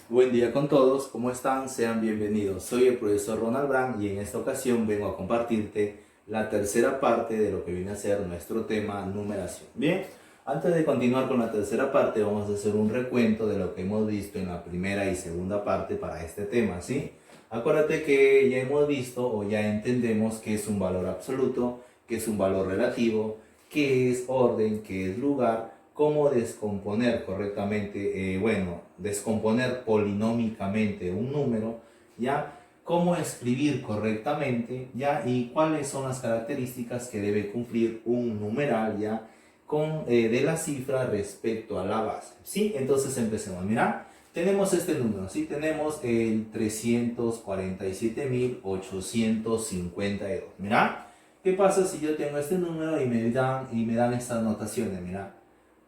Buen día con todos, ¿cómo están? Sean bienvenidos. Soy el profesor Ronald Brand y en esta ocasión vengo a compartirte la tercera parte de lo que viene a ser nuestro tema numeración. Bien, antes de continuar con la tercera parte vamos a hacer un recuento de lo que hemos visto en la primera y segunda parte para este tema, ¿sí? Acuérdate que ya hemos visto o ya entendemos qué es un valor absoluto, qué es un valor relativo, qué es orden, qué es lugar, cómo descomponer correctamente, descomponer polinómicamente un número, ¿ya? Cómo escribir correctamente, ¿ya? Y cuáles son las características que debe cumplir un numeral, ¿ya? De la cifra respecto a la base, ¿sí? Entonces empecemos, mira, tenemos este número, ¿sí? Tenemos el 347.852, mira. ¿Qué pasa si yo tengo este número y me dan estas notaciones? Mira,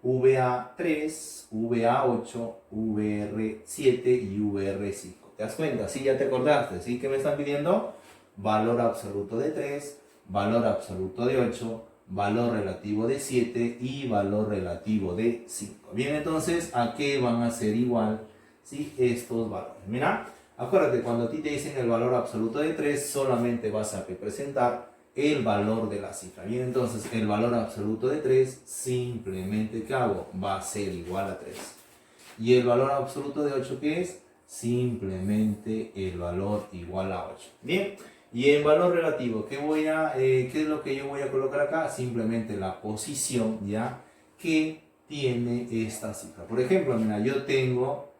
VA3, VA8, VR7 y VR5. ¿Te das cuenta? ¿Sí? Ya te acordaste. ¿Sí? ¿Qué me están pidiendo? Valor absoluto de 3, valor absoluto de 8, valor relativo de 7 y valor relativo de 5. Bien, entonces, ¿a qué van a ser igual? ¿Sí? Estos valores. Mira, acuérdate, cuando a ti te dicen el valor absoluto de 3, solamente vas a representar el valor de la cifra. Bien, entonces el valor absoluto de 3 simplemente, ¿qué hago? Va a ser igual a 3. ¿Y el valor absoluto de 8 qué es? Simplemente el valor igual a 8. Bien, y en valor relativo, ¿qué es lo que yo voy a colocar acá? Simplemente la posición, ¿ya? Que tiene esta cifra. Por ejemplo, mira, yo tengo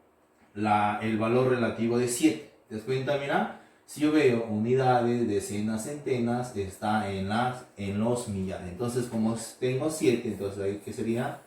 el valor relativo de 7. ¿Te das cuenta? Mira, si yo veo unidades, decenas, centenas, está en los millares. Entonces, como tengo 7, entonces ahí que sería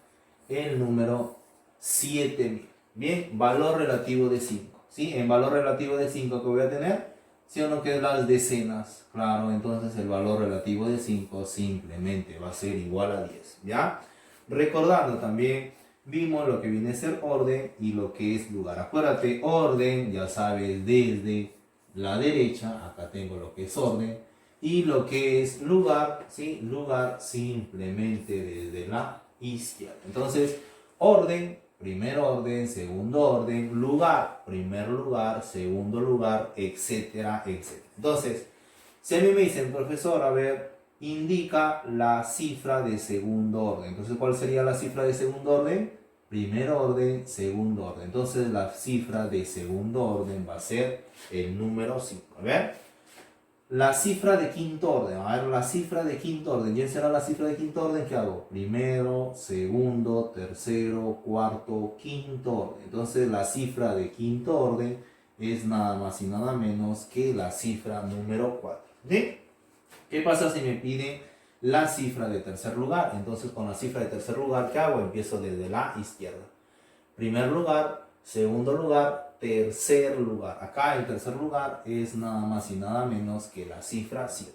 el número 7000. Bien, valor relativo de 5. ¿Sí? En valor relativo de 5 que voy a tener, ¿sí o no? Que es las decenas. Claro, entonces el valor relativo de 5 simplemente va a ser igual a 10. ¿Ya? Recordando también, vimos lo que viene a ser orden y lo que es lugar. Acuérdate, orden, ya sabes, desde la derecha, acá tengo lo que es orden, y lo que es lugar, ¿sí? Lugar simplemente desde la izquierda. Entonces, orden, primer orden, segundo orden, lugar, primer lugar, segundo lugar, etcétera, etcétera. Entonces, si a mí me dicen, profesor, a ver, indica la cifra de segundo orden. Entonces, ¿cuál sería la cifra de segundo orden? Primer orden, segundo orden. Entonces, la cifra de segundo orden va a ser el número 5. A ver, la cifra de quinto orden. A ver, la cifra de quinto orden. ¿Quién será la cifra de quinto orden? ¿Qué hago? Primero, segundo, tercero, cuarto, quinto orden. Entonces, la cifra de quinto orden es nada más y nada menos que la cifra número 4. ¿Sí? ¿Qué pasa si me piden la cifra de tercer lugar? Entonces, con la cifra de tercer lugar, ¿qué hago? Empiezo desde la izquierda. Primer lugar, segundo lugar, tercer lugar. Acá el tercer lugar es nada más y nada menos que la cifra 7.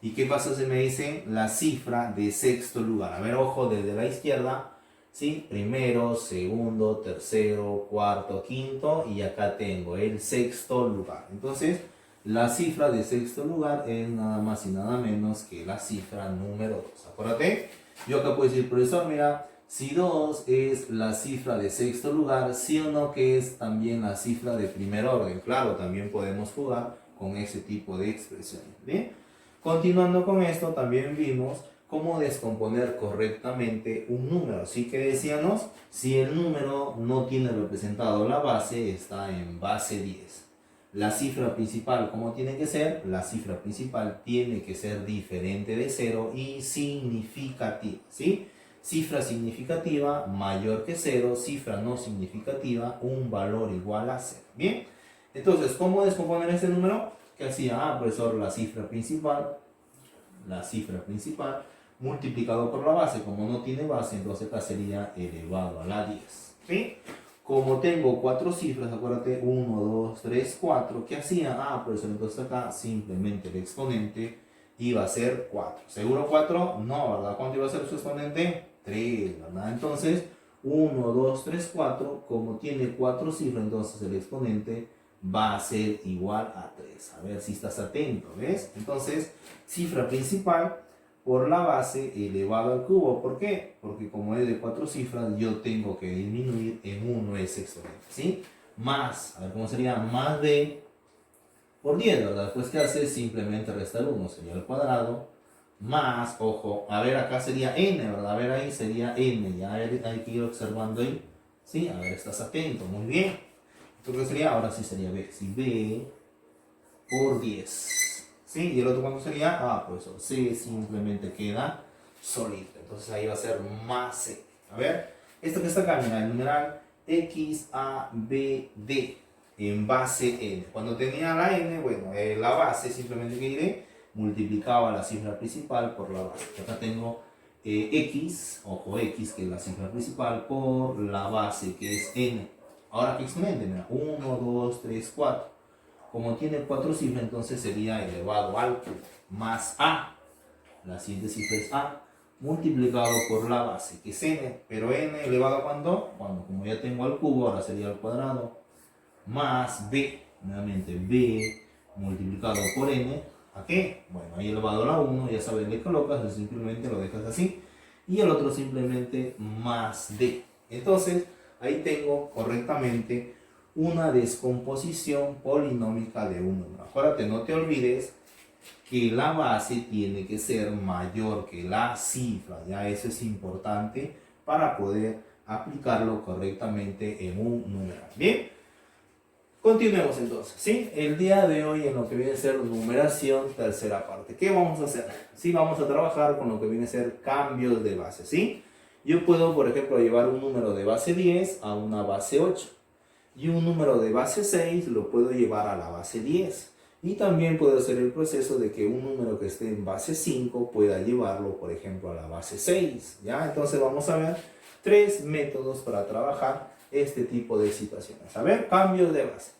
¿Y qué pasa si me dicen la cifra de sexto lugar? A ver, ojo, desde la izquierda, ¿sí? Primero, segundo, tercero, cuarto, quinto, y acá tengo el sexto lugar. Entonces, la cifra de sexto lugar es nada más y nada menos que la cifra número 2. Acuérdate, yo acá puedo decir, profesor, mira, si 2 es la cifra de sexto lugar, sí o no que es también la cifra de primer orden. Claro, también podemos jugar con ese tipo de expresiones. ¿Bien? Continuando con esto, también vimos cómo descomponer correctamente un número. Así que decíamos, si el número no tiene representado la base, está en base 10. La cifra principal, ¿cómo tiene que ser? La cifra principal tiene que ser diferente de 0 y significativa, ¿sí? Cifra significativa mayor que 0, cifra no significativa, un valor igual a 0. Bien, entonces, ¿cómo descomponer este número? ¿Qué hacía? Profesor, la cifra principal multiplicado por la base. Como no tiene base, entonces acá sería elevado a la 10. ¿Sí? Como tengo cuatro cifras, acuérdate, 1, 2, 3, 4, ¿qué hacía? Profesor, entonces acá simplemente el exponente iba a ser 4. ¿Seguro 4? No, ¿verdad? ¿Cuánto iba a ser su exponente? 3, ¿verdad? Entonces, 1, 2, 3, 4, como tiene cuatro cifras, entonces el exponente va a ser igual a 3. A ver si estás atento, ¿ves? Entonces, cifra principal por la base elevado al cubo. ¿Por qué? Porque como es de cuatro cifras, yo tengo que disminuir en 1 ese exponente, ¿sí? más, a ver cómo sería, más b por 10, ¿verdad? Pues ¿qué hace? Simplemente resta el 1, sería el cuadrado, más, ojo, a ver, acá sería n, ¿verdad? A ver, ahí sería n, ya hay que ir observando ahí, ¿sí? A ver, estás atento, muy bien. Entonces sería, ahora sí sería b, sí, b por 10, ¿sí? Y el otro cuánto sería, pues c simplemente queda solito, entonces ahí va a ser más c. A ver, esto que está acá, mira, el numeral x, a, b, d en base n. Cuando tenía la n, bueno, la base simplemente que diré, multiplicaba la cifra principal por la base. Acá tengo x, ojo, x que es la cifra principal, por la base que es n. Ahora, ¿qué exponente? Mira, 1, 2, 3, 4. Como tiene 4 cifras, entonces sería elevado al más a. La siguiente cifra es a, multiplicado por la base, que es n. Pero n elevado a ¿cuándo? Cuando, como ya tengo al cubo, ahora sería al cuadrado, más b, nuevamente b multiplicado por n, ¿a qué? Bueno, ahí elevado a la 1, ya sabes, le colocas, o simplemente lo dejas así, y el otro simplemente más d. Entonces, ahí tengo correctamente una descomposición polinómica de un número. Acuérdate, no te olvides que la base tiene que ser mayor que la cifra, ya eso es importante para poder aplicarlo correctamente en un número. Bien. Continuemos entonces, ¿sí? El día de hoy en lo que viene a ser numeración, tercera parte. ¿Qué vamos a hacer? Sí, vamos a trabajar con lo que viene a ser cambios de base, ¿sí? Yo puedo, por ejemplo, llevar un número de base 10 a una base 8. Y un número de base 6 lo puedo llevar a la base 10. Y también puedo hacer el proceso de que un número que esté en base 5 pueda llevarlo, por ejemplo, a la base 6, ¿ya? Entonces vamos a ver 3 métodos para trabajar este tipo de situaciones. A ver, cambios de base.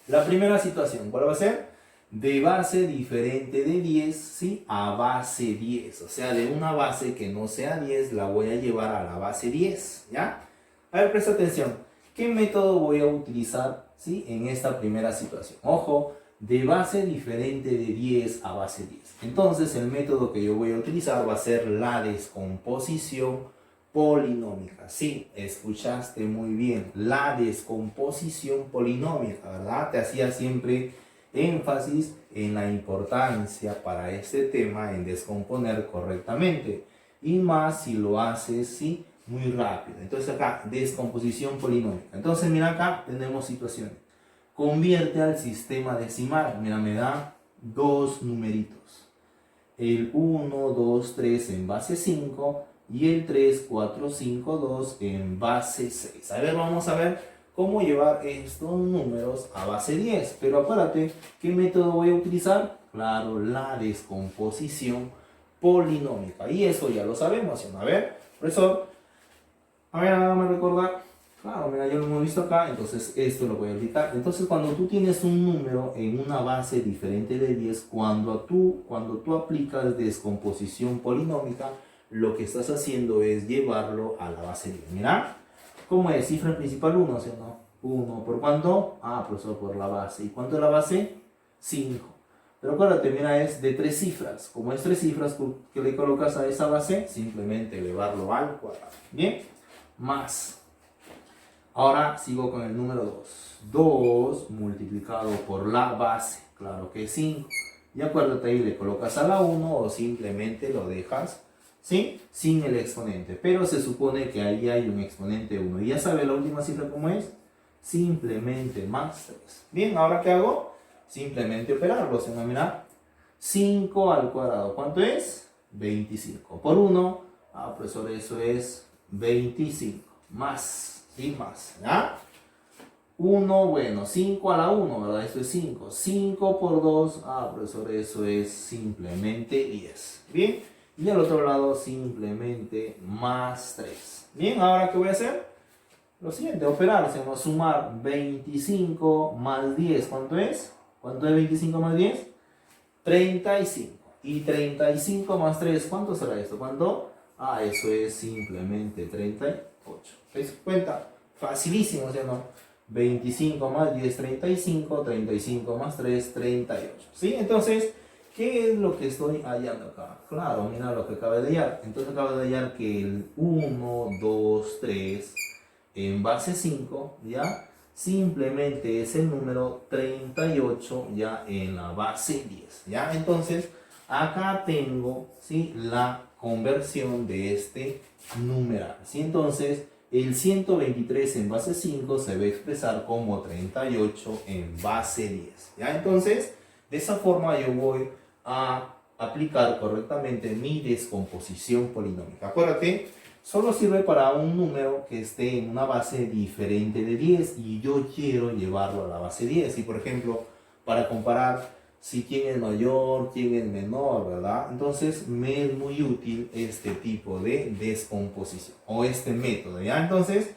La primera situación, ¿cuál va a ser? De base diferente de 10, ¿sí? A base 10. O sea, de una base que no sea 10, la voy a llevar a la base 10, ¿ya? A ver, presta atención. ¿Qué método voy a utilizar, ¿sí? En esta primera situación? Ojo, de base diferente de 10 a base 10. Entonces, el método que yo voy a utilizar va a ser la descomposición polinómica. Sí, escuchaste muy bien. La descomposición polinómica, ¿verdad? Te hacía siempre énfasis en la importancia para este tema en descomponer correctamente. Y más si lo haces, sí, muy rápido. Entonces acá, descomposición polinómica. Entonces mira acá, tenemos situaciones. Convierte al sistema decimal. Mira, me da dos numeritos. El 1, 2, 3 en base 5 y el 3, 4, 5, 2 en base 6. A ver, vamos a ver cómo llevar estos números a base 10. Pero acuérdate, ¿qué método voy a utilizar? Claro, la descomposición polinómica. Y eso ya lo sabemos, ¿sí? A ver, profesor, a ver, hágame recordar. Claro, mira, ya lo hemos visto acá, entonces esto lo voy a aplicar. Entonces, cuando tú tienes un número en una base diferente de 10, cuando tú aplicas descomposición polinómica, lo que estás haciendo es llevarlo a la base 10. Mira, ¿cómo es? Cifra principal 1, ¿sí o no? 1, ¿por cuánto? Profesor, por la base. ¿Y cuánto es la base? 5. Pero acuérdate, mira, es de 3 cifras. Como es 3 cifras, ¿qué le colocas a esa base? Simplemente elevarlo al cuadrado. Bien, más. Ahora sigo con el número 2. 2 multiplicado por la base, claro que es 5. Y acuérdate ahí, le colocas a la 1 o simplemente lo dejas, ¿sí? Sin el exponente. Pero se supone que ahí hay un exponente 1. Y ya sabe la última cifra cómo es. Simplemente más 3. Bien, ¿ahora qué hago? Simplemente operarlo. Se me mira 5 al cuadrado. ¿Cuánto es? 25. Por 1, profesor, eso es 25. Más. Y más, ¿ya? 1, bueno, 5 a la 1, ¿verdad? Esto es 5. 5 por 2, profesor, eso es simplemente 10. Bien, y al otro lado simplemente más 3. Bien, ¿ahora qué voy a hacer? Lo siguiente, operar, se va a sumar 25 más 10. ¿Cuánto es? ¿Cuánto es 25 más 10? 35. Y 35 más 3, ¿cuánto será esto? ¿Cuánto? Eso es simplemente 38. ¿Te das cuenta? Facilísimo, ¿sí o no? 25 más 10, 35, 35 más 3, 38. ¿Sí? Entonces, ¿qué es lo que estoy hallando acá? Claro, mira lo que acabo de hallar. Entonces acabo de hallar que el 1, 2, 3 en base 5, ¿ya? simplemente es el número 38 ya en la base 10. ¿Ya? Entonces, acá tengo, ¿sí?, la conversión de este numeral. ¿Sí? Entonces, el 123 en base 5 se va a expresar como 38 en base 10. ¿Ya? Entonces, de esa forma yo voy a aplicar correctamente mi descomposición polinómica. Acuérdate, solo sirve para un número que esté en una base diferente de 10 y yo quiero llevarlo a la base 10. Y por ejemplo, para comparar si quién es mayor, quién es menor, ¿verdad? Entonces me es muy útil este tipo de descomposición o este método, ¿ya? Entonces,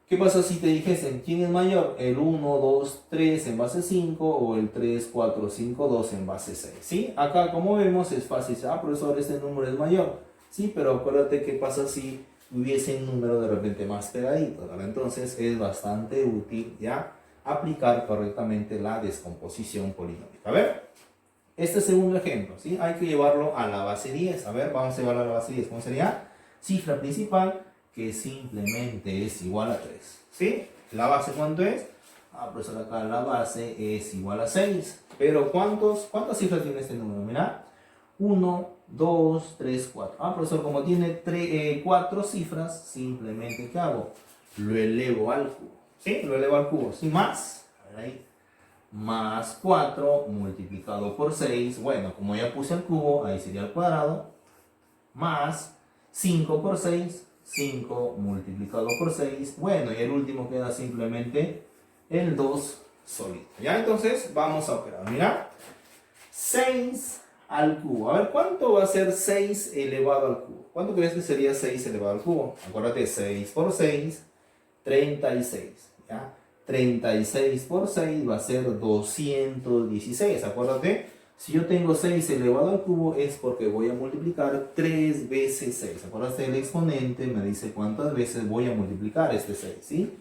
¿qué pasa si te dijesen quién es mayor? ¿El 1, 2, 3 en base 5 o el 3, 4, 5, 2 en base 6? ¿Sí? Acá, como vemos, es fácil. Ah, profesor, este número es mayor. Sí, pero acuérdate qué pasa si hubiese un número de repente más pegadito, ¿verdad? Entonces es bastante útil ya aplicar correctamente la descomposición polinómica. A ver, este segundo ejemplo, ¿sí? Hay que llevarlo a la base 10. A ver, vamos a llevarlo a la base 10. ¿Cómo sería? Cifra principal, que simplemente es igual a 3. ¿Sí? ¿La base cuánto es? Ah, profesor, acá la base es igual a 6. Pero ¿cuántas cifras tiene este número? Mira, 1, 2, 3, 4. Ah, profesor, como tiene 4 cifras, simplemente ¿qué hago? Lo elevo al cubo. ¿Sí? Lo elevo al cubo. ¿Sí? Más. A ver ahí. Más 4 multiplicado por 6. Bueno, como ya puse el cubo, ahí sería el cuadrado. Más 5 por 6. 5 multiplicado por 6. Bueno, y el último queda simplemente el 2 solito. ¿Ya? Entonces, vamos a operar. Mira. 6 al cubo. A ver, ¿cuánto va a ser 6 elevado al cubo? ¿Cuánto crees que sería 6 elevado al cubo? Acuérdate, 6 por 6, 36. ¿Ya? 36 por 6 va a ser 216. Acuérdate, si yo tengo 6 elevado al cubo es porque voy a multiplicar 3 veces 6. Acuérdate, el exponente me dice cuántas veces voy a multiplicar este 6. ¿Sí?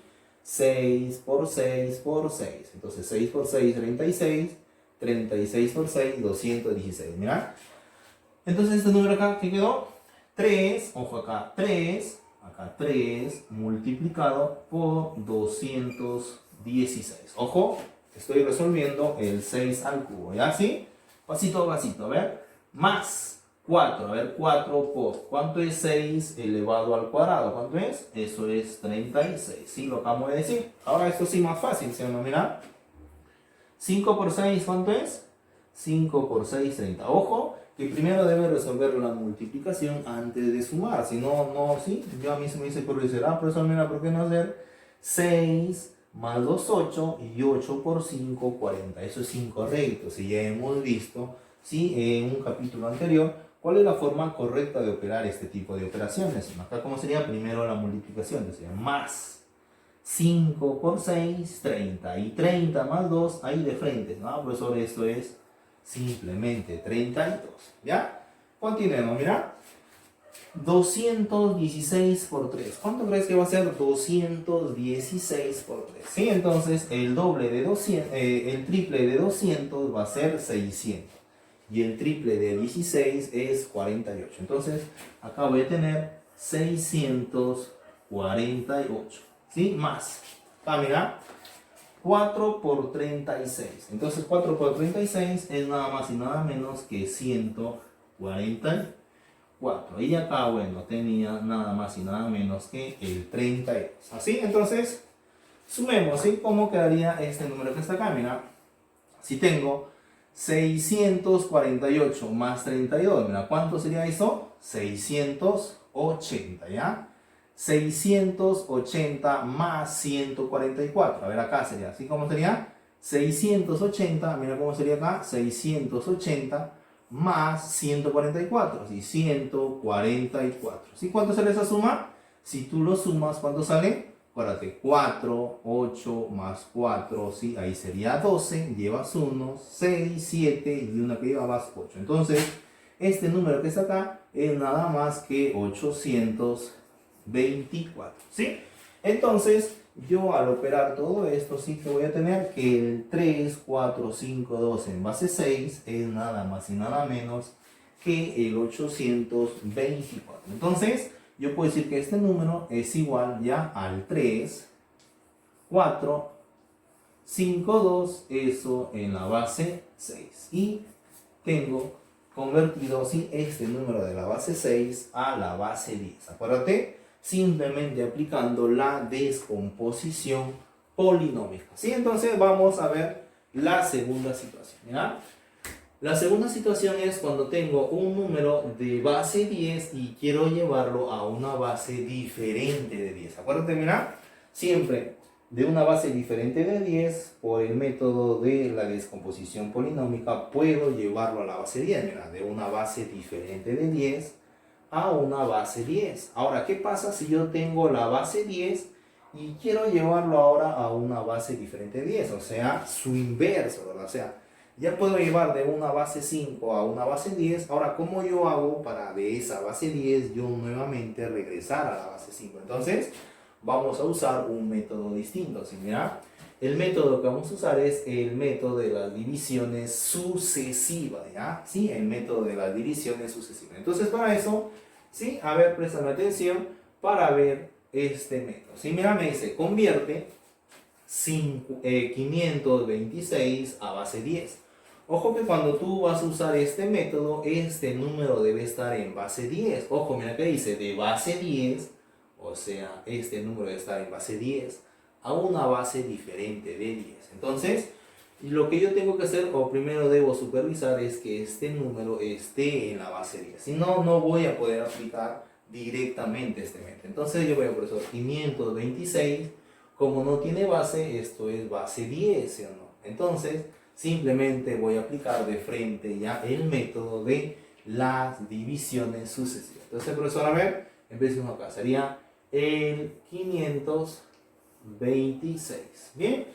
6 por 6 por 6. Entonces 6 por 6, 36. 36 por 6, 216. Mira. Entonces este número acá, ¿qué quedó? 3, ojo acá, 3 multiplicado por 216. Ojo, estoy resolviendo el 6 al cubo, ¿ya? ¿Sí? Pasito a pasito, a ver. Más 4, a ver, 4 por, ¿cuánto es 6 elevado al cuadrado? ¿Cuánto es? Eso es 36, ¿sí? Lo acabo de decir. Ahora esto sí más fácil, ¿sí o no? Mira. 5 por 6, ¿cuánto es? 5 por 6, 30. Ojo, que primero debe resolver la multiplicación antes de sumar. Si no, sí. Yo a mí se me dice por decir, ah, profesor, mira, ¿por qué no hacer 6 más 2, 8 y 8 por 5, 40? Eso es incorrecto. Si ya hemos visto, sí, en un capítulo anterior, cuál es la forma correcta de operar este tipo de operaciones. Acá, ¿cómo sería? Primero la multiplicación, sería más 5 por 6, 30. Y 30 más 2, ahí de frente. No, profesor, esto es simplemente 32. ¿Ya? Continuemos, mira. 216 por 3. ¿Cuánto crees que va a ser 216 por 3? Sí, entonces el doble de 200, el triple de 200 va a ser 600. Y el triple de 16 es 48. Entonces, acá voy a tener 648. ¿Sí? Más. Ah, mira. 4 por 36. Entonces 4 por 36 es nada más y nada menos que 144. Y acá, bueno, tenía nada más y nada menos que el 32. ¿Así? Entonces, sumemos, ¿sí? ¿Cómo quedaría este número que está acá? Mira, si tengo 648 más 32, mira, ¿cuánto sería eso? 680, ¿ya? 680 más 144. A ver, acá sería, ¿así como sería? 680, mira cómo sería acá, 680 más 144, ¿sí? 144. ¿Sí? ¿Cuánto sale esa suma? Si tú lo sumas, ¿cuánto sale? Acuérdate, 4, 8 más 4, ¿sí? Ahí sería 12, llevas 1, 6, 7 y una que llevabas 8. Entonces, este número que está acá es nada más que 824, ¿sí? Entonces, yo al operar todo esto, sí que voy a tener que el 3, 4, 5, 2 en base 6 es nada más y nada menos que el 824. Entonces, yo puedo decir que este número es igual ya al 3, 4, 5, 2, eso en la base 6. Y tengo convertido ¿sí? este número de la base 6 a la base 10. Acuérdate, simplemente aplicando la descomposición polinómica. ¿Sí? Entonces vamos a ver la segunda situación. ¿Mira? La segunda situación es cuando tengo un número de base 10 y quiero llevarlo a una base diferente de 10. Acuérdate, mira, siempre de una base diferente de 10, por el método de la descomposición polinómica, puedo llevarlo a la base 10. Mira, de una base diferente de 10 a una base 10. Ahora, ¿qué pasa si yo tengo la base 10 y quiero llevarlo ahora a una base diferente de 10? O sea, su inverso, ¿verdad? O sea, ya puedo llevar de una base 5 a una base 10. Ahora, ¿cómo yo hago para de esa base 10 yo nuevamente regresar a la base 5? Entonces, vamos a usar un método distinto. ¿Sí? Mira, el método que vamos a usar es el método de las divisiones sucesivas. ¿Ya? Sí, el método de las divisiones sucesivas. Entonces, para eso, sí, a ver, préstame atención para ver este método. ¿Sí? Mira, me dice, convierte 526 a base 10. Ojo que cuando tú vas a usar este método, este número debe estar en base 10. Ojo, mira que dice de base 10, o sea, este número debe estar en base 10 a una base diferente de 10. Entonces, lo que yo tengo que hacer, o primero debo supervisar, es que este número esté en la base 10. Si no, no voy a poder aplicar directamente este método. Entonces, yo voy a profesor 526, como no tiene base, esto es base 10, ¿sí o no? Entonces, simplemente voy a aplicar de frente ya el método de las divisiones sucesivas. Entonces, profesor, a ver, empecemos acá. Sería el 526. Bien,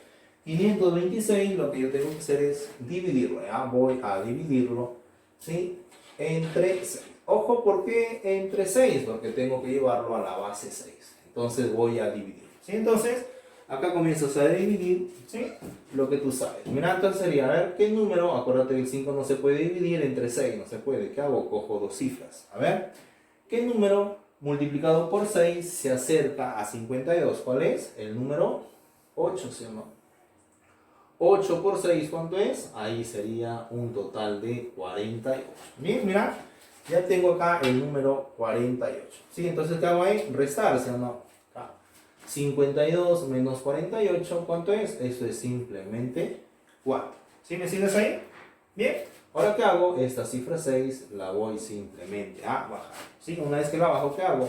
526, lo que yo tengo que hacer es dividirlo. ¿Ya? Voy a dividirlo, ¿sí? Entre 6. Ojo, ¿por qué entre 6? Porque tengo que llevarlo a la base 6. Entonces voy a dividirlo. ¿Sí? Entonces, acá comienzas a dividir, ¿sí? Lo que tú sabes. Mira, entonces sería, a ver, ¿qué número? Acuérdate que el 5 no se puede dividir entre 6, no se puede. ¿Qué hago? Cojo dos cifras. A ver, ¿qué número multiplicado por 6 se acerca a 52? ¿Cuál es? El número 8, ¿sí o no? 8 por 6, ¿cuánto es? Ahí sería un total de 48. Bien, mira, ya tengo acá el número 48. ¿Sí? Entonces, ¿qué hago ahí? Restar, ¿sí o no? 52 menos 48, ¿cuánto es? Eso es simplemente 4. ¿Sí me sigues ahí? Bien. Ahora, ¿qué hago? Esta cifra 6 la voy simplemente a bajar. ¿Sí? Una vez que la bajo, ¿qué hago?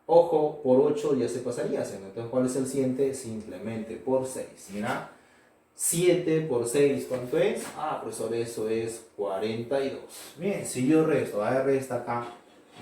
Ojo, por 8 ya se pasaría. Entonces, ¿cuál es el siguiente? Simplemente por 6. Mira, 7 por 6, ¿cuánto es? Ah, profesor, eso es 42. Bien, si yo resto, a ver, resta acá.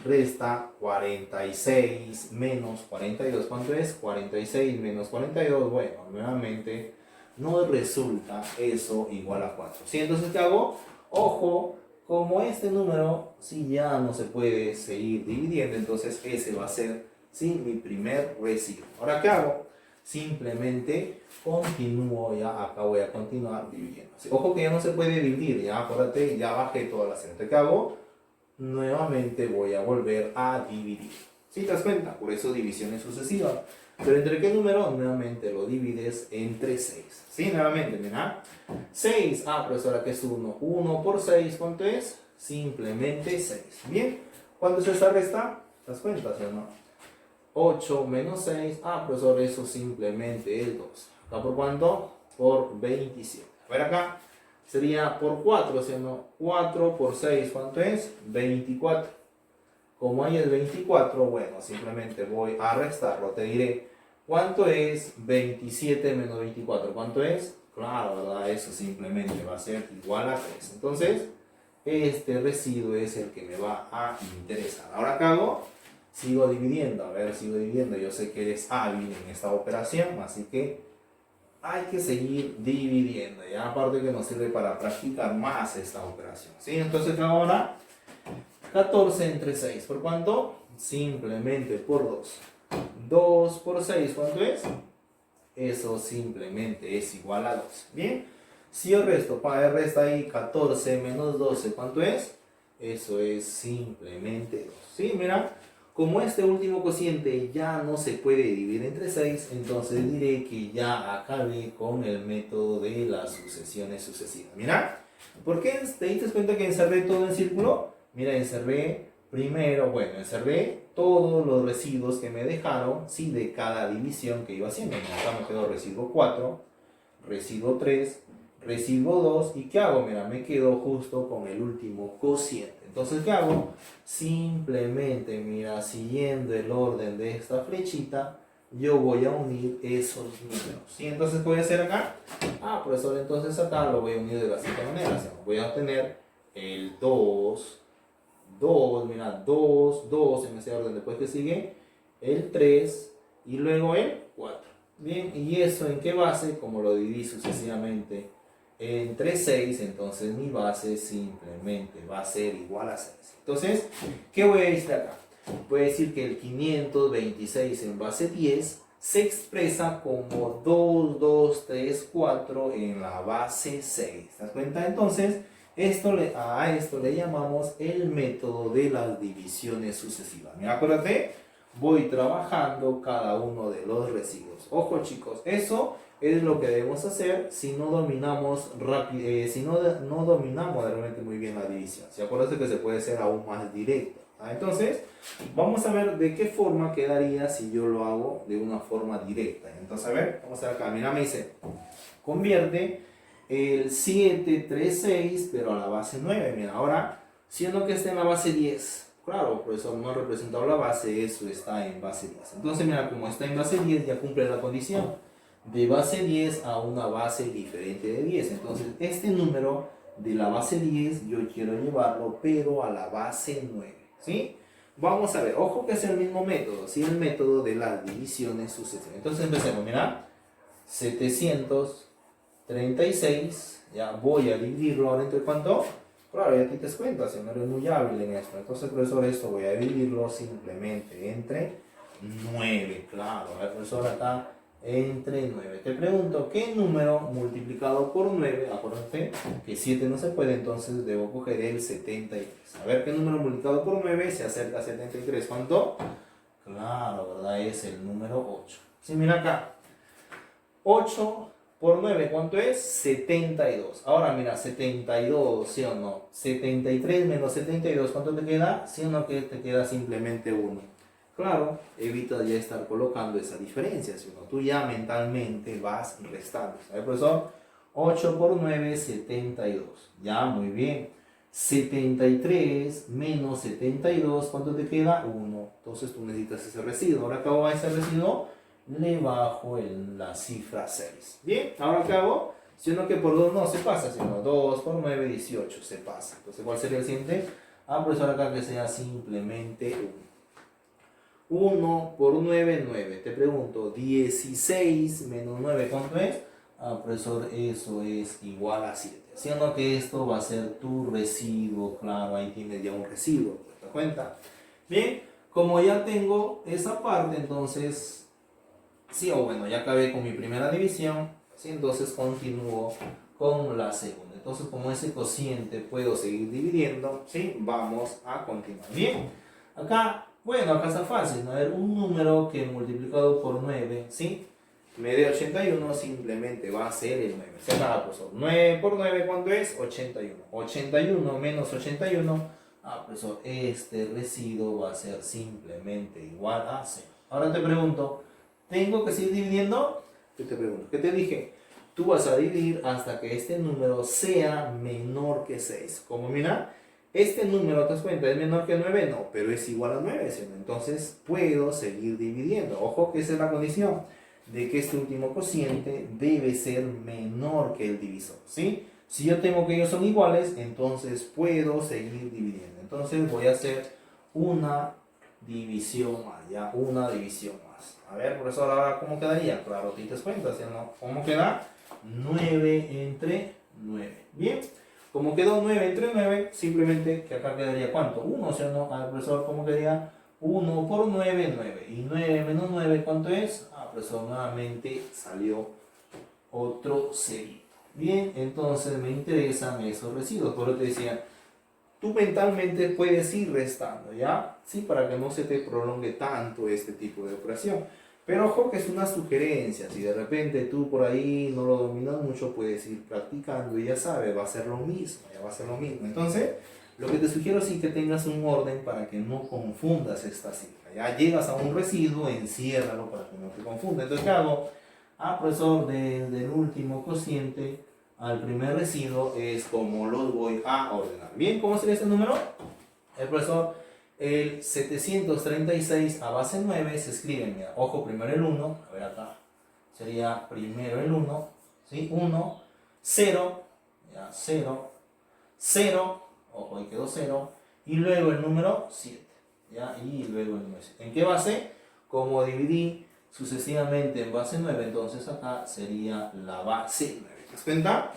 Resta 46 menos 42. ¿Cuánto es? 46 menos 42. Bueno, nuevamente no resulta eso igual a 4. ¿Sí? Entonces, ¿qué hago? Ojo, como este número sí ya no se puede seguir dividiendo, entonces ese va a ser ¿sí? mi primer residuo. Ahora, ¿qué hago? Simplemente continúo ya, acá voy a continuar dividiendo. ¿Sí? Ojo que ya no se puede dividir, ya acuérdate, ya bajé toda la serie. ¿Qué hago? Nuevamente voy a volver a dividir. ¿Sí te das cuenta? Por eso divisiones sucesivas. ¿Pero entre qué número? Nuevamente lo divides entre 6. ¿Sí? Nuevamente, mira. 6. Ah, profesora, ¿qué es 1? 1 por 6, ¿cuánto es? Simplemente 6. Bien. ¿Cuánto es esta resta? ¿Te das cuenta, sí o no? 8 menos 6. Ah, profesor, eso simplemente es 2. ¿Acá por cuánto? Por 27. A ver acá. Sería por 4, ¿sí o no? 4 por 6, ¿cuánto es? 24. Como ahí es 24, bueno, simplemente voy a restarlo. Te diré, ¿cuánto es 27 menos 24? ¿Cuánto es? Claro, ¿verdad? Eso simplemente va a ser igual a 3. Entonces, este residuo es el que me va a interesar. Ahora, ¿qué hago? Sigo dividiendo. A ver, sigo dividiendo. Yo sé que eres hábil en esta operación, así que hay que seguir dividiendo, ¿ya? Aparte que nos sirve para practicar más esta operación, ¿sí? Entonces ahora, 14 entre 6, ¿por cuánto? Simplemente por 2. 2 por 6, ¿cuánto es? Eso simplemente es igual a 2, ¿bien? Si yo resto, para el resto ahí 14 menos 12, ¿cuánto es? Eso es simplemente 2, ¿sí? Mira, Como este último cociente ya no se puede dividir entre 6, entonces diré que ya acabé con el método de las sucesiones sucesivas. Mira, ¿por qué te diste cuenta que encerré todo en círculo? Mira, encerré todos los residuos que me dejaron, sí, de cada división que iba haciendo. Acá me quedó residuo 4, residuo 3, residuo 2, ¿y qué hago? Mira, me quedo justo con el último cociente. Entonces, ¿qué hago? Simplemente, mira, siguiendo el orden de esta flechita, yo voy a unir esos números. ¿Sí? Entonces, ¿qué voy a hacer acá? Profesor, entonces acá lo voy a unir de la siguiente manera. O sea, voy a obtener el 2, 2, mira, 2, 2 en ese orden. Después que sigue el 3 y luego el 4. Bien, ¿y eso en qué base? Como lo dividí sucesivamente entre 6, entonces mi base simplemente va a ser igual a 6. Entonces, ¿qué voy a decir acá? Voy a decir que el 526 en base 10 se expresa como 2, 2, 3, 4 en la base 6. ¿Te das cuenta? Entonces, a esto le llamamos el método de las divisiones sucesivas. Mira, acuérdate, voy trabajando cada uno de los residuos. Ojo, chicos, eso es lo que debemos hacer si no dominamos no dominamos realmente muy bien la división. ¿Sí? Acuérdense que se puede hacer aún más directo. Entonces, vamos a ver de qué forma quedaría si yo lo hago de una forma directa. Entonces, a ver, vamos a ver acá. Mira, me dice, convierte el 7, 3, 6, pero a la base 9. Mira, ahora, siendo que está en la base 10. Claro, por eso no he representado la base, eso está en base 10. Entonces, mira, como está en base 10, ya cumple la condición de base 10 a una base diferente de 10. Entonces, este número de la base 10 yo quiero llevarlo, pero a la base 9. ¿Sí? Vamos a ver, ojo que es el mismo método, ¿sí? El método de las divisiones sucesivas. Entonces, empecemos, mira, 736, ya voy a dividirlo ahora entre cuánto. Claro, ya te das cuenta, si no eres muy hábil en esto. Entonces, profesor, esto voy a dividirlo simplemente entre 9. Claro, el profesor acá entre 9. Te pregunto, ¿qué número multiplicado por 9? Acuérdate que 7 no se puede, entonces debo coger el 73. A ver, ¿qué número multiplicado por 9 se acerca a 73? ¿Cuánto? Claro, ¿verdad? Es el número 8. Sí, mira acá. 8 por 9, ¿cuánto es? 72. Ahora mira, 72, ¿sí o no? 73 menos 72, ¿cuánto te queda? ¿Sí o no? Que te queda simplemente 1. Claro, evita ya estar colocando esa diferencia, ¿sí o no? Tú ya mentalmente vas restando. ¿Sabes, profesor? 8 por 9, 72. Ya, muy bien. 73 menos 72, ¿cuánto te queda? 1. Entonces tú necesitas ese residuo. Ahora, ¿cómo va ese residuo? Le bajo la cifra 6. Bien, ahora ¿qué hago? Sino que por 2 no se pasa, sino 2 por 9, 18 se pasa. Entonces, ¿cuál sería el siguiente? Profesor, acá que sea simplemente 1. 1 por 9, 9. Te pregunto, 16 menos 9, ¿cuánto es? Profesor, eso es igual a 7. Siendo que esto va a ser tu residuo, claro, ahí tienes ya un residuo, ¿te das cuenta? Bien, como ya tengo esa parte, entonces... Sí, o bueno, ya acabé con mi primera división, ¿sí? Entonces continúo con la segunda. Entonces, como ese cociente puedo seguir dividiendo, ¿sí? Vamos a continuar. Bien, acá, bueno, acá está fácil, ¿no? A ver, un número que multiplicado por 9, ¿sí? Me dé 81, simplemente va a ser el 9. Se acaba, profesor. 9 por 9, ¿cuánto es? 81. 81 menos 81, profesor, este residuo va a ser simplemente igual a 0. Ahora te pregunto, ¿tengo que seguir dividiendo? Yo te pregunto, ¿qué te dije? Tú vas a dividir hasta que este número sea menor que 6. Como mira, este número, ¿te das cuenta? ¿Es menor que 9? No, pero es igual a 9, ¿sí? Entonces puedo seguir dividiendo. Ojo que esa es la condición de que este último cociente debe ser menor que el divisor, ¿sí? Si yo tengo que ellos son iguales, entonces puedo seguir dividiendo. Entonces voy a hacer una división más, ya, una división más. A ver, profesor, ahora ¿cómo quedaría? Claro, te das cuenta, ¿sí o no? ¿Cómo queda? 9 entre 9. Bien, como quedó 9 entre 9, simplemente que acá quedaría ¿cuánto? 1, ¿sí o no? A ver, profesor, ¿cómo quedaría? 1 por 9, 9. Y 9 menos 9, ¿cuánto es? Profesor, nuevamente salió otro cerito. Bien, entonces me interesan esos residuos. Por eso te decía, tú mentalmente puedes ir restando, ¿ya? Sí, para que no se te prolongue tanto este tipo de operación. Pero ojo que es una sugerencia, si de repente tú por ahí no lo dominas mucho, puedes ir practicando y ya sabes, va a ser lo mismo, ya va a ser lo mismo. Entonces, lo que te sugiero es que tengas un orden para que no confundas esta cifra. Ya llegas a un residuo, enciérralo para que no te confunda. Entonces, ¿qué hago? Profesor, desde el último cociente al primer residuo es como los voy a ordenar. Bien, ¿cómo sería este número? El profesor, el 736 a base 9 se escribe, mira, ojo, primero el 1, a ver acá, sería primero el 1, ¿sí? 1, 0, ya, 0, 0, ojo, ahí quedó 0, y luego el número 7, ¿ya? Y luego el número 7. ¿En qué base? Como dividí sucesivamente en base 9, entonces acá sería la base 9. ¿Te das cuenta?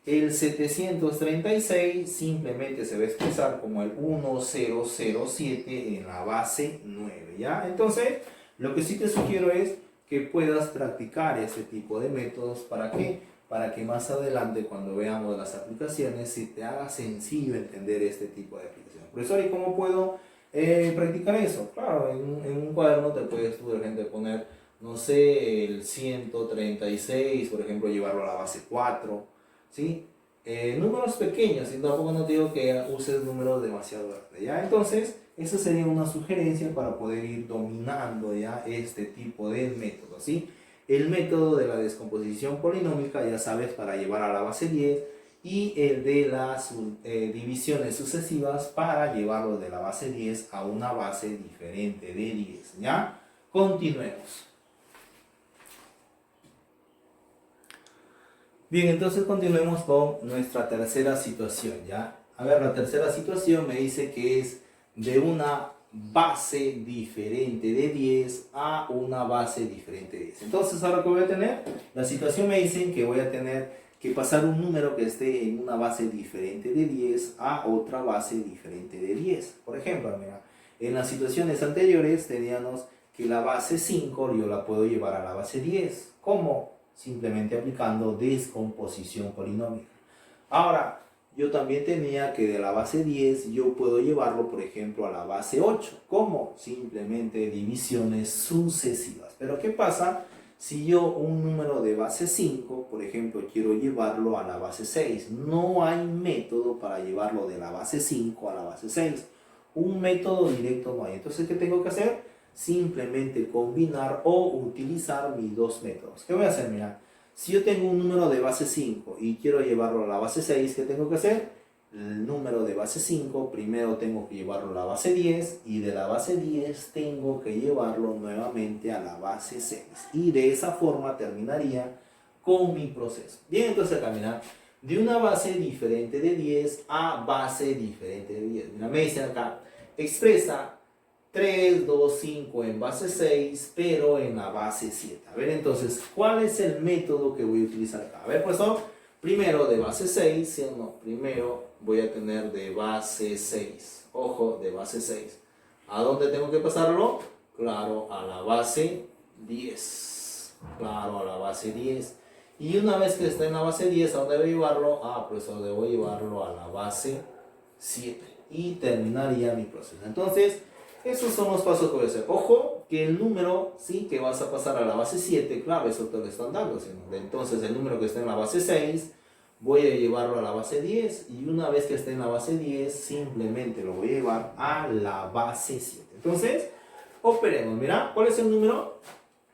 El 736 simplemente se va a expresar como el 1007 en la base 9, ¿ya? Entonces, lo que sí te sugiero es que puedas practicar este tipo de métodos. ¿Para qué? Para que más adelante, cuando veamos las aplicaciones, se te haga sencillo entender este tipo de aplicaciones. Profesor, ¿y cómo puedo practicar eso? Claro, en un cuaderno te puedes tú de repente poner, no sé, el 136, por ejemplo, llevarlo a la base 4, ¿sí? Números pequeños, y tampoco no te digo que uses números demasiado grandes, ¿ya? Entonces, esa sería una sugerencia para poder ir dominando ya este tipo de métodos, ¿sí? El método de la descomposición polinómica, ya sabes, para llevar a la base 10, y el de las divisiones sucesivas para llevarlo de la base 10 a una base diferente de 10, ¿ya? Continuemos. Bien, entonces continuemos con nuestra tercera situación, ¿ya? A ver, la tercera situación me dice que es de una base diferente de 10 a una base diferente de 10. Entonces, ahora que voy a tener, la situación me dice que voy a tener que pasar un número que esté en una base diferente de 10 a otra base diferente de 10. Por ejemplo, mira, en las situaciones anteriores teníamos que la base 5 yo la puedo llevar a la base 10. ¿Cómo? Simplemente aplicando descomposición polinómica. Ahora, yo también tenía que de la base 10 yo puedo llevarlo, por ejemplo, a la base 8. ¿Cómo? Simplemente divisiones sucesivas. Pero ¿qué pasa si yo un número de base 5, por ejemplo, quiero llevarlo a la base 6? No hay método para llevarlo de la base 5 a la base 6. Un método directo no hay. Entonces, ¿qué tengo que hacer? Simplemente combinar o utilizar mis dos métodos. ¿Qué voy a hacer? Mira, si yo tengo un número de base 5 y quiero llevarlo a la base 6, ¿qué tengo que hacer? El número de base 5, primero tengo que llevarlo a la base 10 y de la base 10 tengo que llevarlo nuevamente a la base 6. Y de esa forma terminaría con mi proceso. Bien, entonces acá, mira, de una base diferente de 10 a base diferente de 10. Mira, me dicen acá, expresa 3, 2, 5 en base 6, pero en la base 7. A ver, entonces, ¿cuál es el método que voy a utilizar acá? A ver, pues, primero de base 6, ¿sí o no? Primero voy a tener de base 6. Ojo, de base 6. ¿A dónde tengo que pasarlo? Claro, a la base 10. Claro, a la base 10. Y una vez que esté en la base 10, ¿a dónde debo llevarlo? Pues debo llevarlo a la base 7. Y terminaría mi proceso. Entonces, esos son los pasos que voy a hacer. Ojo, que el número, sí, que vas a pasar a la base 7, claro, eso te lo están dando. Entonces, el número que está en la base 6, voy a llevarlo a la base 10. Y una vez que esté en la base 10, simplemente lo voy a llevar a la base 7. Entonces, operemos. Mira, ¿cuál es el número?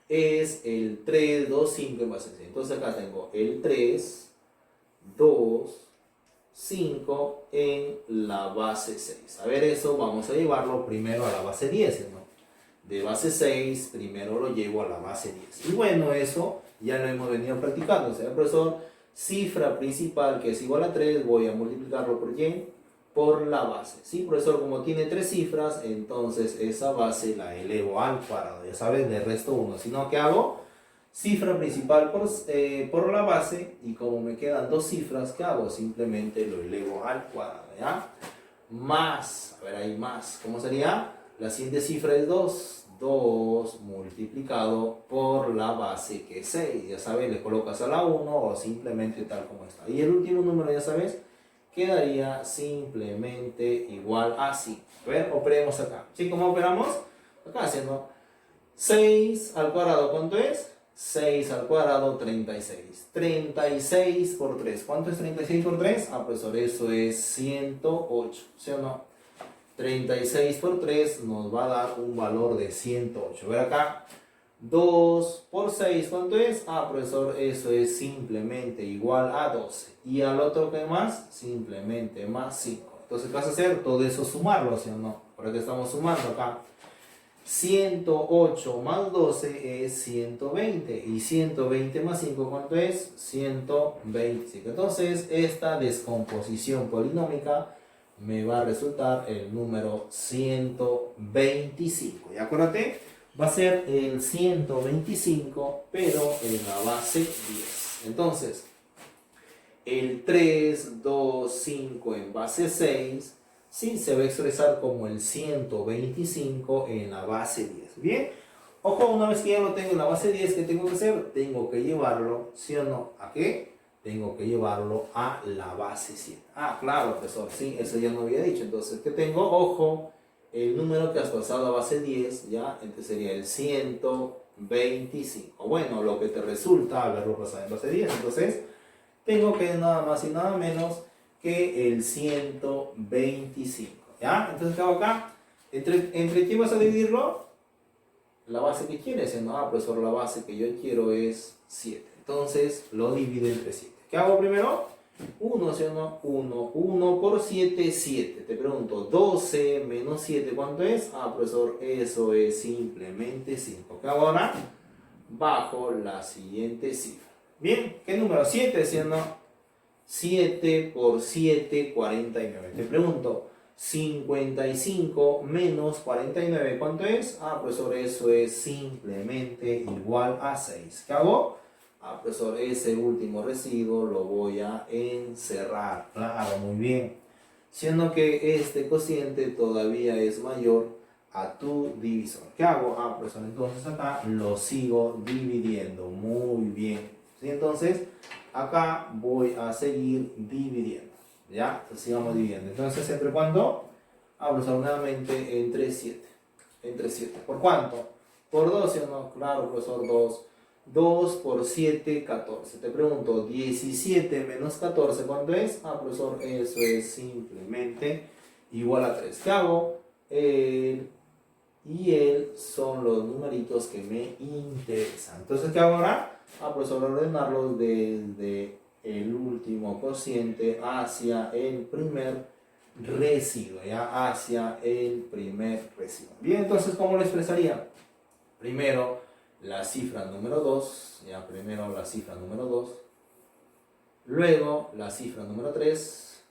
Es el 3, 2, 5 en base 6. Entonces, acá tengo el 3, 2, 5 en la base 6. A ver, eso vamos a llevarlo primero a la base 10, ¿no? De base 6, primero lo llevo a la base 10. Y bueno, eso ya lo hemos venido practicando. O sea, profesor, cifra principal que es igual a 3, voy a multiplicarlo por quién? Por la base. Sí, profesor, como tiene 3 cifras, entonces esa base la elevo al cuadrado. Ya sabes, le resto 1. Si no, ¿qué hago? Cifra principal por la base, y como me quedan 2 cifras, ¿qué hago? Simplemente lo elevo al cuadrado, ¿ya? Más, a ver, hay más. ¿Cómo sería? La siguiente cifra es 2. 2 multiplicado por la base que es 6. Ya sabes, le colocas a la 1 o simplemente tal como está. Y el último número, ya sabes, quedaría simplemente igual a 5. A ver, operemos acá. ¿Sí? ¿Cómo operamos? Acá haciendo 6 al cuadrado, ¿cuánto es? 6 al cuadrado, 36. 36 por 3. ¿Cuánto es 36 por 3? Ah, profesor, eso es 108. ¿Sí o no? 36 por 3 nos va a dar un valor de 108. A ver acá. 2 por 6, ¿cuánto es? Ah, profesor, eso es simplemente igual a 12. ¿Y al otro qué más? Simplemente más 5. Entonces, ¿qué vas a hacer? Todo eso sumarlo, ¿sí o no? ¿Por qué estamos sumando acá? 108 más 12 es 120. Y 120 más 5, ¿cuánto es? 125. Entonces, esta descomposición polinómica me va a resultar el número 125. ¿Y acuérdate? Va a ser el 125, pero en la base 10. Entonces, el 3, 2, 5 en base 6, sí, se va a expresar como el 125 en la base 10. Bien, ojo, una vez que ya lo tengo en la base 10, ¿qué tengo que hacer? Tengo que llevarlo, ¿sí o no? ¿A qué? Tengo que llevarlo a la base 7. Ah, claro, profesor, sí, eso ya no había dicho. Entonces, ¿qué tengo? Ojo, el número que has pasado a base 10, ¿ya? Entonces sería el 125. Bueno, lo que te resulta haberlo pasado en base 10. Entonces, tengo que nada más y nada menos que el 125. ¿Ya? Entonces, ¿qué hago acá? ¿Entre quién vas a dividirlo? La base que quieres, ¿no? Ah, profesor, la base que yo quiero es 7. Entonces, lo divido entre 7. ¿Qué hago primero? 1, ¿sí o no? 1. 1 por 7, 7. Te pregunto, 12 menos 7, ¿cuánto es? Ah, profesor, eso es simplemente 5. ¿Qué hago ahora? Bajo la siguiente cifra. Bien, ¿qué número? 7, ¿sí o no? 7 por 7, 49. Te pregunto, 55 menos 49, ¿cuánto es? Ah, profesor, eso es simplemente igual a 6. ¿Qué hago? Ah, profesor, ese último residuo lo voy a encerrar. Claro, muy bien. Siendo que este cociente todavía es mayor a tu divisor. ¿Qué hago? Ah, profesor, entonces acá lo sigo dividiendo. Muy bien. ¿Sí? Entonces, acá voy a seguir dividiendo. ¿Ya? Entonces, sigamos dividiendo. Entonces, ¿entre cuánto? Ah, profesor, nuevamente entre 7. Entre 7. ¿Por cuánto? ¿Por 12 o no? Claro, profesor, 2. 2 por 7, 14. Te pregunto, 17 menos 14, ¿cuánto es? Ah, profesor, eso es simplemente igual a 3. ¿Qué hago? El y el son los numeritos que me interesan. Entonces, ¿qué hago ahora? Ah, profesor, ordenarlos desde el último cociente hacia el primer residuo, ¿ya? Hacia el primer residuo. Bien, entonces, ¿cómo lo expresaría? Primero, la cifra número 2, ya primero la cifra número 2, luego la cifra número 3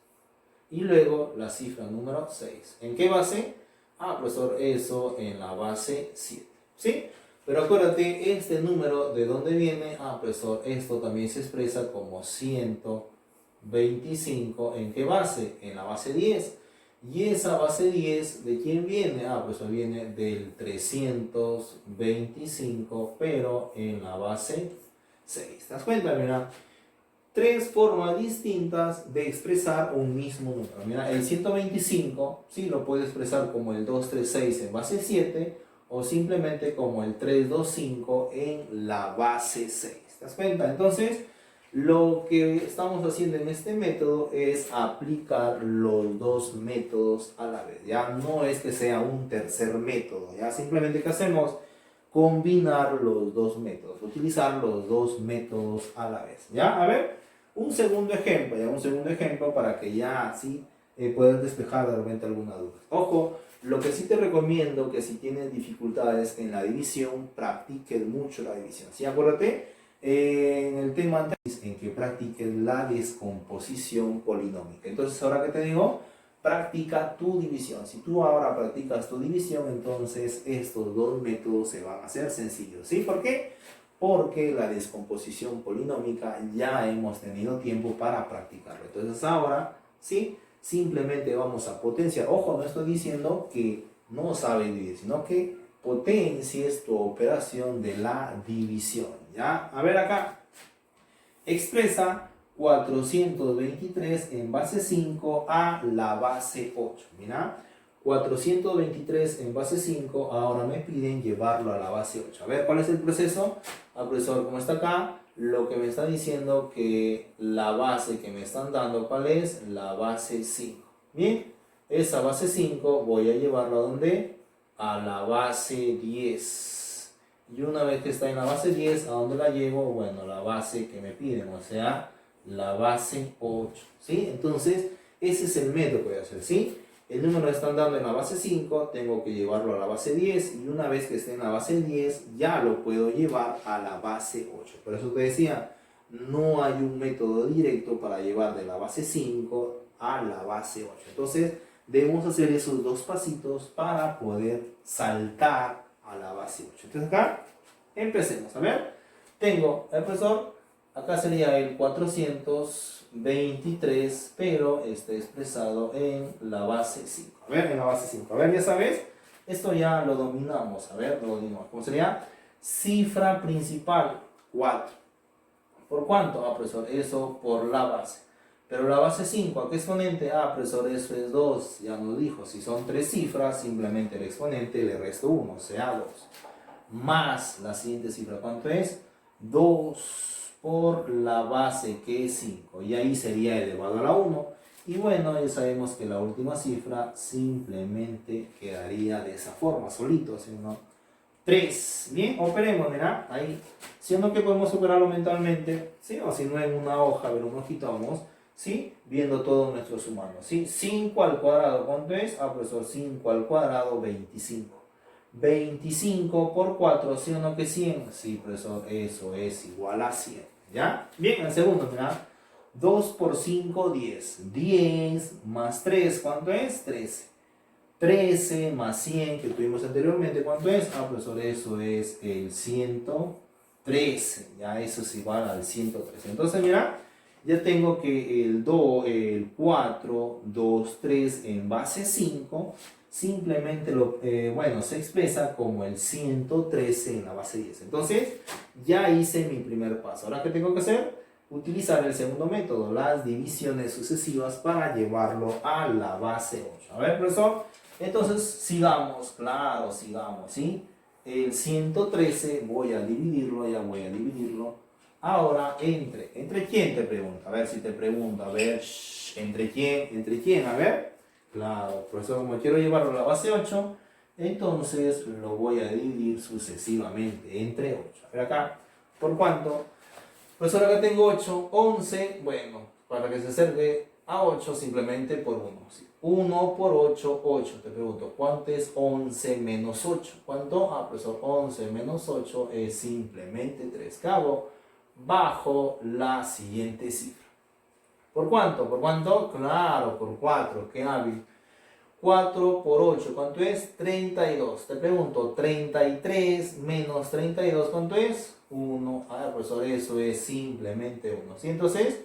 y luego la cifra número 6. ¿En qué base? Ah, profesor, eso en la base 7. ¿Sí? Pero acuérdate, este número, ¿de dónde viene? Ah, profesor, esto también se expresa como 125. ¿En qué base? En la base 10. ¿Y esa base 10 de quién viene? Ah, pues viene del 325, pero en la base 6. ¿Te das cuenta? Mira, tres formas distintas de expresar un mismo número. Mira, el 125, sí, lo puedo expresar como el 236 en base 7 o simplemente como el 325 en la base 6. ¿Te das cuenta? Entonces, lo que estamos haciendo en este método es aplicar los dos métodos a la vez. Ya no es que sea un tercer método, ya simplemente que hacemos combinar los dos métodos, utilizar los dos métodos a la vez. Ya, a ver, un segundo ejemplo para que ya así puedas despejar de repente alguna duda. Ojo, lo que sí te recomiendo que si tienes dificultades en la división, practiques mucho la división. ¿Sí? Acuérdate en el tema anterior en que practiques la descomposición polinómica. Entonces, ahora que te digo, practica tu división. Si tú ahora practicas tu división, entonces estos dos métodos se van a hacer sencillos. ¿Sí? ¿Por qué? Porque la descomposición polinómica ya hemos tenido tiempo para practicarlo. Entonces, ahora, ¿sí? Simplemente vamos a potenciar. Ojo, no estoy diciendo que no sabes dividir, sino que potencies tu operación de la división. ¿Ya? A ver acá. Expresa 423 en base 5 a la base 8. Mira, 423 en base 5, ahora me piden llevarlo a la base 8. A ver, ¿cuál es el proceso? Al profesor, como está acá, lo que me está diciendo que la base que me están dando, ¿cuál es? La base 5. Bien, esa base 5 voy a llevarlo a ¿dónde? A la base 10. Y una vez que está en la base 10, ¿a dónde la llevo? Bueno, la base que me piden, o sea, la base 8. ¿Sí? Entonces, ese es el método que voy a hacer, ¿sí? El número lo están dando en la base 5, tengo que llevarlo a la base 10 y una vez que esté en la base 10 ya lo puedo llevar a la base 8. Por eso te decía, no hay un método directo para llevar de la base 5 a la base 8. Entonces debemos hacer esos dos pasitos para poder saltar a la base 8. Entonces acá empecemos. A ver, tengo el profesor, acá sería el 423, pero está expresado en la base 5. A ver, en la base 5. A ver, ya sabes, esto ya lo dominamos. A ver, lo dominamos. ¿Cómo sería? Cifra principal, 4. ¿Por cuánto? Ah, profesor, eso por la base. Pero la base 5, ¿a qué exponente? Ah, profesor, eso es 2. Ya nos dijo, si son 3 cifras, simplemente el exponente le resto 1, o sea, 2. Más la siguiente cifra, ¿cuánto es? 2 por la base, que es 5. Y ahí sería elevado a la 1. Y bueno, ya sabemos que la última cifra simplemente quedaría de esa forma, solito, ¿sí o no? 3. Bien, operemos, mira, ahí. Siendo que podemos operarlo mentalmente, ¿sí? O si no en una hoja, pero un ojito vamos, ¿sí? Viendo todos nuestros sumanos, ¿sí? 5 al cuadrado, ¿cuánto es? Ah, profesor, 5 al cuadrado, 25. 25 por 4, ¿sí o no que 100? Sí, profesor, eso es igual a 100, ¿ya? Bien, el segundo, mira. 2 por 5, 10. 10 más 3, ¿cuánto es? 13. 13 más 100 que tuvimos anteriormente, ¿cuánto es? Ah, profesor, eso es el 113. Ya eso es igual al 113. Entonces, mira, ya tengo que el 4, 2, 3 en base 5, simplemente bueno, se expresa como el 113 en la base 10. Entonces, ya hice mi primer paso. Ahora, ¿qué tengo que hacer? Utilizar el segundo método, las divisiones sucesivas, para llevarlo a la base 8. A ver, profesor. Entonces, sigamos, claro, sigamos, ¿sí? El 113 voy a dividirlo, ya voy a dividirlo. Ahora, ¿entre quién te pregunta? A ver si te pregunta, a ver, ¿entre quién? A ver, claro, profesor, como quiero llevarlo a la base 8, entonces lo voy a dividir sucesivamente entre 8. A ver acá, ¿por cuánto? Profesor, acá tengo 8, 11, bueno, para que se acerque a 8 simplemente por 1. 1 por 8, 8. Te pregunto, ¿cuánto es 11 menos 8? ¿Cuánto? Ah, profesor, 11 menos 8 es simplemente 3. ¿Qué hago? Bajo la siguiente cifra. ¿Por cuánto? ¿Por cuánto? Claro, por 4. Qué hábil. 4 por 8, ¿cuánto es? 32. Te pregunto, 33 menos 32, ¿cuánto es? 1. Ah, profesor, eso es simplemente 1. ¿Sí? Entonces,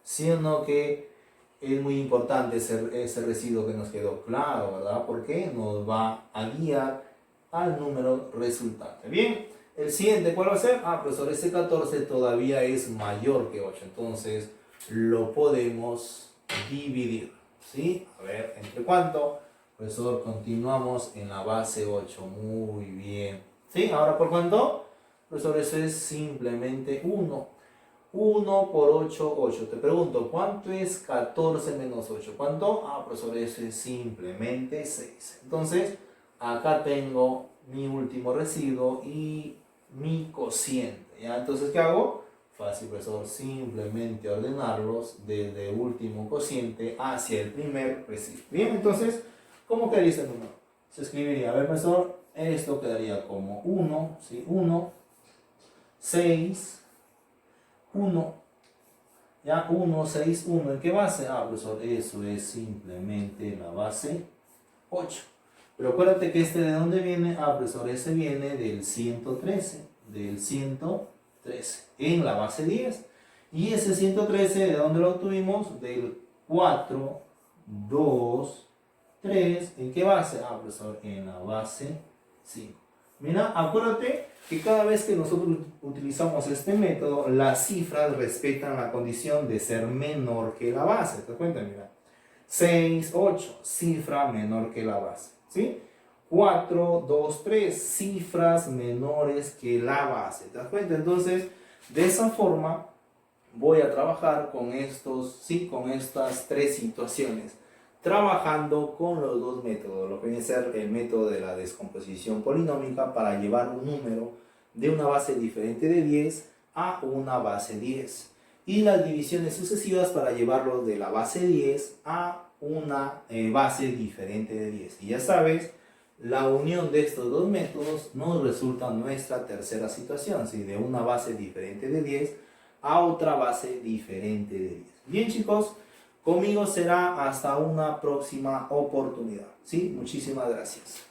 siendo que es muy importante ese residuo que nos quedó claro, ¿verdad? Porque nos va a guiar al número resultante. Bien, el siguiente, ¿cuál va a ser? Ah, profesor, ese 14 todavía es mayor que 8, entonces lo podemos dividir, ¿sí? A ver, ¿entre cuánto? Profesor, continuamos en la base 8, muy bien. ¿Sí? Ahora, ¿por cuánto? Profesor, eso es simplemente 1. 1 por 8, 8. Te pregunto, ¿cuánto es 14 menos 8? ¿Cuánto? Ah, profesor, eso es simplemente 6. Entonces, acá tengo mi último residuo y mi cociente. ¿Ya? Entonces, ¿qué hago? Fácil, profesor, simplemente ordenarlos desde el último cociente hacia el primer residuo. Bien, entonces, ¿cómo quedaría este número? Se escribiría, a ver, profesor, esto quedaría como 1, ¿sí? 1, 6, 1, ya 1, 6, 1. ¿En qué base? Ah, profesor, eso es simplemente la base 8. Pero acuérdate que ¿de dónde viene? Ah, profesor, ese viene del 113, en la base 10. Y ese 113, ¿de dónde lo obtuvimos? Del 4, 2, 3. ¿En qué base? Ah, profesor, en la base 5. Mira, acuérdate que cada vez que nosotros utilizamos este método, las cifras respetan la condición de ser menor que la base. ¿Te das cuenta? Mira, 6, 8, cifra menor que la base. ¿Sí? 4, 2, 3, cifras menores que la base. ¿Te das cuenta? Entonces, de esa forma, voy a trabajar con con estas tres situaciones, trabajando con los dos métodos, lo que viene a ser el método de la descomposición polinómica para llevar un número de una base diferente de 10 a una base 10 y las divisiones sucesivas para llevarlo de la base 10 a una base diferente de 10. Y ya sabes, la unión de estos dos métodos nos resulta nuestra tercera situación, ¿sí? De una base diferente de 10 a otra base diferente de 10. Bien, chicos, conmigo será hasta una próxima oportunidad. ¿Sí? Muchísimas gracias.